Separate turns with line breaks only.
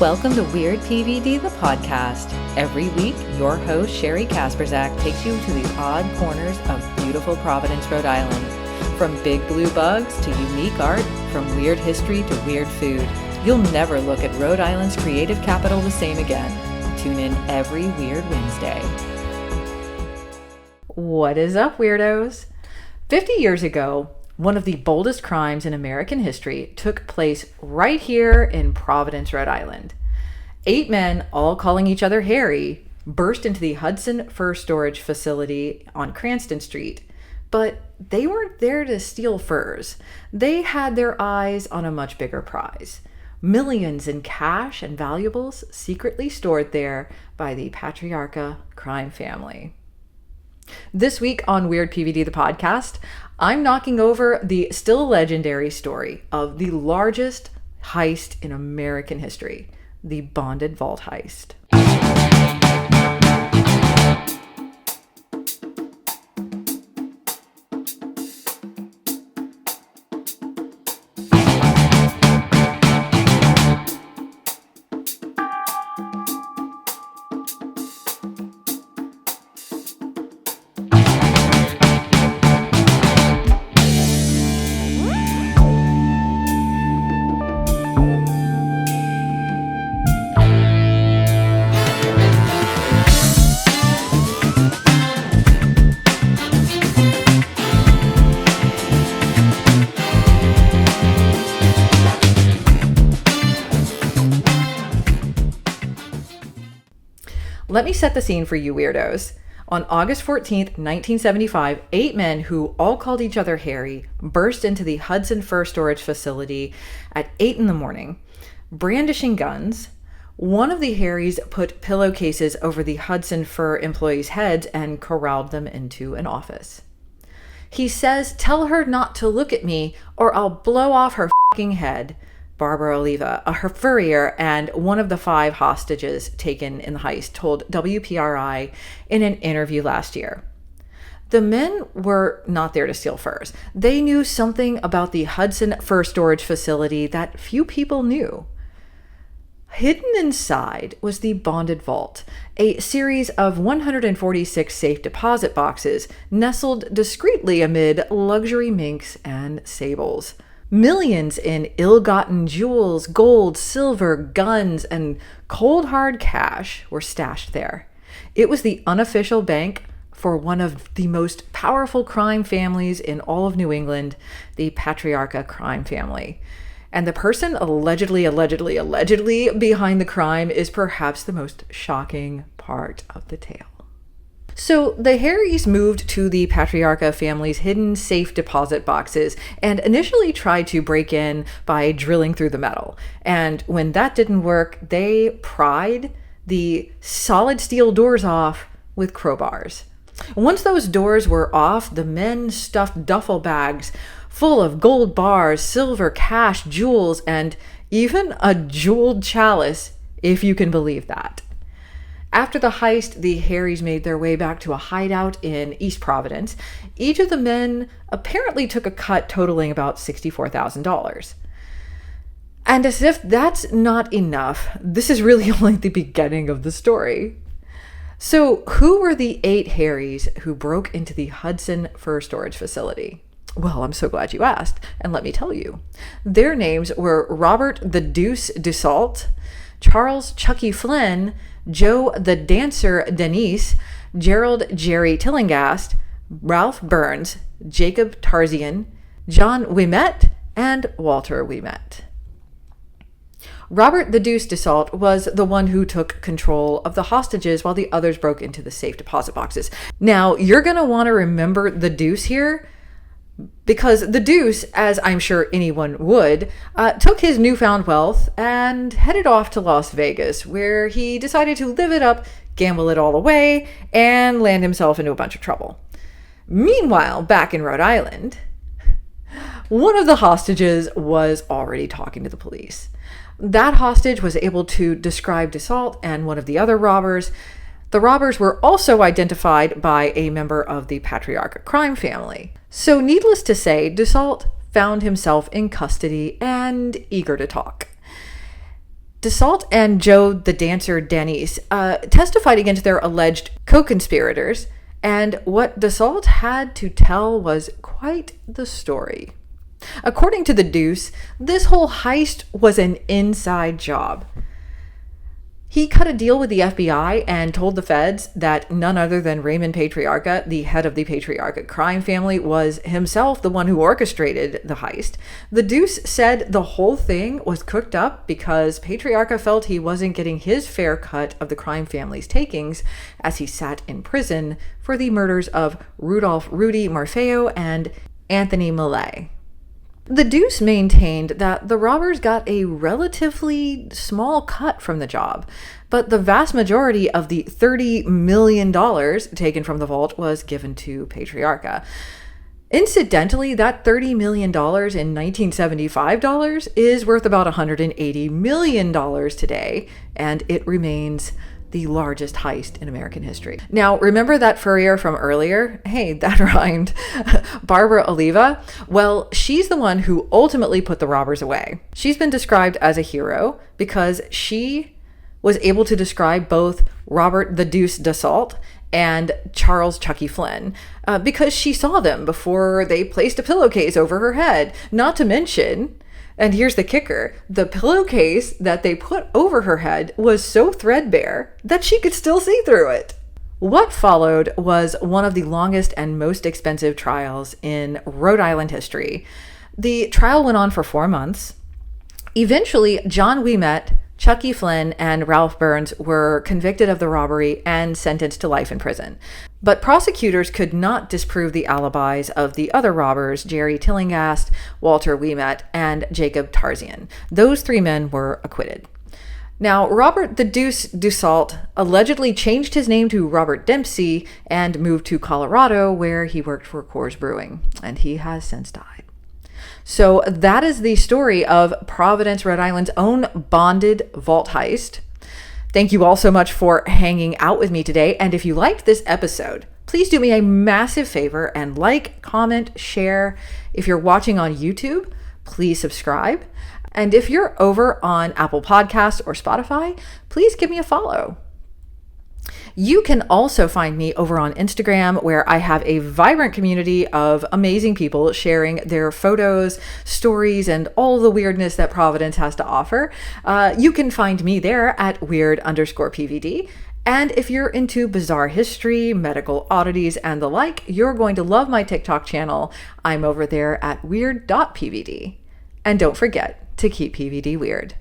Welcome to Weird PVD, the podcast. Every week, your host, Sherry Kasperzak, takes you to the odd corners of beautiful Providence, Rhode Island. From big blue bugs to unique art, from weird history to weird food, you'll never look at Rhode Island's creative capital the same again. Tune in every Weird Wednesday. What is up, weirdos? 50 years ago, one of the boldest crimes in American history took place right here in Providence, Rhode Island. 8 men, all calling each other Harry, burst into the Hudson Fur Storage facility on Cranston Street. But they weren't there to steal furs. They had their eyes on a much bigger prize. Millions in cash and valuables secretly stored there by the Patriarca crime family. This week on Weird PVD, the podcast, I'm knocking over the still legendary story of the largest heist in American history, the Bonded Vault heist. Let me set the scene for you weirdos. On August 14th, 1975, 8 men who all called each other Harry burst into the Hudson Fur Storage facility at 8 in the morning. Brandishing guns, one of the Harrys put pillowcases over the Hudson Fur employees' heads and corralled them into an office. He says, "Tell her not to look at me or I'll blow off her fucking head." Barbara Oliva, her furrier and one of the 5 hostages taken in the heist, told WPRI in an interview last year. The men were not there to steal furs. They knew something about the Hudson Fur Storage facility that few people knew. Hidden inside was the Bonded Vault, a series of 146 safe deposit boxes nestled discreetly amid luxury minks and sables. Millions in ill-gotten jewels, gold, silver, guns, and cold hard cash were stashed there. It was the unofficial bank for one of the most powerful crime families in all of New England, the Patriarca crime family. And the person allegedly behind the crime is perhaps the most shocking part of the tale. So the Harrys moved to the Patriarca family's hidden safe deposit boxes and initially tried to break in by drilling through the metal. And when that didn't work, they pried the solid steel doors off with crowbars. Once those doors were off, the men stuffed duffel bags full of gold bars, silver, cash, jewels, and even a jeweled chalice, if you can believe that. After the heist, the Harrys made their way back to a hideout in East Providence. Each of the men apparently took a cut totaling about $64,000. And as if that's not enough, this is really only the beginning of the story. So who were the 8 Harrys who broke into the Hudson Fur Storage facility? Well, I'm so glad you asked, and let me tell you. Their names were Robert the Deuce Dussault, Charles Chucky Flynn, Joe the Dancer Denise, Gerald Jerry Tillingast, Ralph Burns, Jacob Tarzian, John Ouimet, and Walter Ouimet. Robert the Deuce Dussault was the one who took control of the hostages while the others broke into the safe deposit boxes. Now, you're going to want to remember the Deuce here, because the Deuce, as I'm sure anyone would, took his newfound wealth and headed off to Las Vegas, where he decided to live it up, gamble it all away, and land himself into a bunch of trouble. Meanwhile, back in Rhode Island, one of the hostages was already talking to the police. That hostage was able to describe Dussault and one of the other robbers. The robbers were also identified by a member of the Patriarca crime family. So needless to say, Dussault found himself in custody and eager to talk. DeSalt and Joe the dancer Denise testified against their alleged co-conspirators, and what DeSalt had to tell was quite the story. According to the Deuce, this whole heist was an inside job. He cut a deal with the FBI and told the feds that none other than Raymond Patriarca, the head of the Patriarca crime family, was himself the one who orchestrated the heist. The Deuce said the whole thing was cooked up because Patriarca felt he wasn't getting his fair cut of the crime family's takings as he sat in prison for the murders of Rudolph Rudy Morfeo and Anthony Millay. The Deuce maintained that the robbers got a relatively small cut from the job, but the vast majority of the $30 million taken from the vault was given to Patriarca. Incidentally, that $30 million in 1975 dollars is worth about $180 million today, and it remains the largest heist in American history. Now, remember that furrier from earlier? Hey, that rhymed. Barbara Oliva? Well, she's the one who ultimately put the robbers away. She's been described as a hero because she was able to describe both Robert the Deuce DeSalt and Charles Chucky Flynn because she saw them before they placed a pillowcase over her head. Not to mention, and here's the kicker, the pillowcase that they put over her head was so threadbare that she could still see through it. What followed was one of the longest and most expensive trials in Rhode Island history. The trial went on for 4 months. Eventually, John Ouimet, Chucky Flynn, and Ralph Burns were convicted of the robbery and sentenced to life in prison. But prosecutors could not disprove the alibis of the other robbers, Jerry Tillinghast, Walter Ouimet, and Jacob Tarzian. Those 3 men were acquitted. Now, Robert the Deuce DeSalt allegedly changed his name to Robert Dempsey and moved to Colorado, where he worked for Coors Brewing, and he has since died. So that is the story of Providence, Rhode Island's own bonded vault heist. Thank you all so much for hanging out with me today. And if you liked this episode, please do me a massive favor and like, comment, share. If you're watching on YouTube, please subscribe. And if you're over on Apple Podcasts or Spotify, please give me a follow. You can also find me over on Instagram, where I have a vibrant community of amazing people sharing their photos, stories, and all the weirdness that Providence has to offer. You can find me there at weird_PVD. And if you're into bizarre history, medical oddities, and the like, you're going to love my TikTok channel. I'm over there at weird.pvd. And don't forget to keep PVD weird.